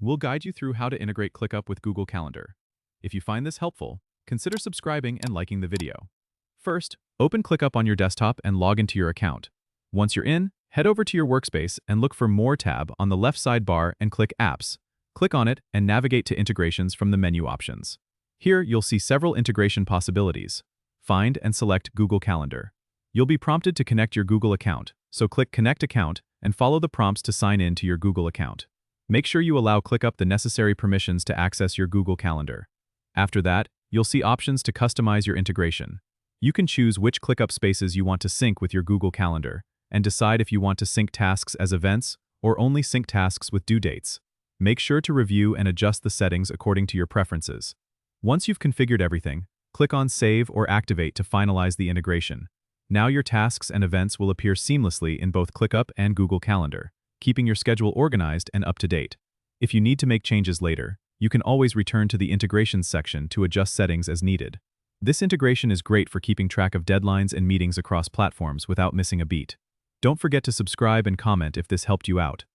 We'll guide you through how to integrate ClickUp with Google Calendar. If you find this helpful, consider subscribing and liking the video. First, open ClickUp on your desktop and log into your account. Once you're in, head over to your workspace and look for More tab on the left sidebar and click Apps. Click on it and navigate to Integrations from the menu options. Here, you'll see several integration possibilities. Find and select Google Calendar. You'll be prompted to connect your Google account, so click Connect Account and follow the prompts to sign in to your Google account. Make sure you allow ClickUp the necessary permissions to access your Google Calendar. After that, you'll see options to customize your integration. You can choose which ClickUp spaces you want to sync with your Google Calendar and decide if you want to sync tasks as events or only sync tasks with due dates. Make sure to review and adjust the settings according to your preferences. Once you've configured everything, click on Save or Activate to finalize the integration. Now your tasks and events will appear seamlessly in both ClickUp and Google Calendar, keeping your schedule organized and up to date. If you need to make changes later, you can always return to the Integrations section to adjust settings as needed. This integration is great for keeping track of deadlines and meetings across platforms without missing a beat. Don't forget to subscribe and comment if this helped you out.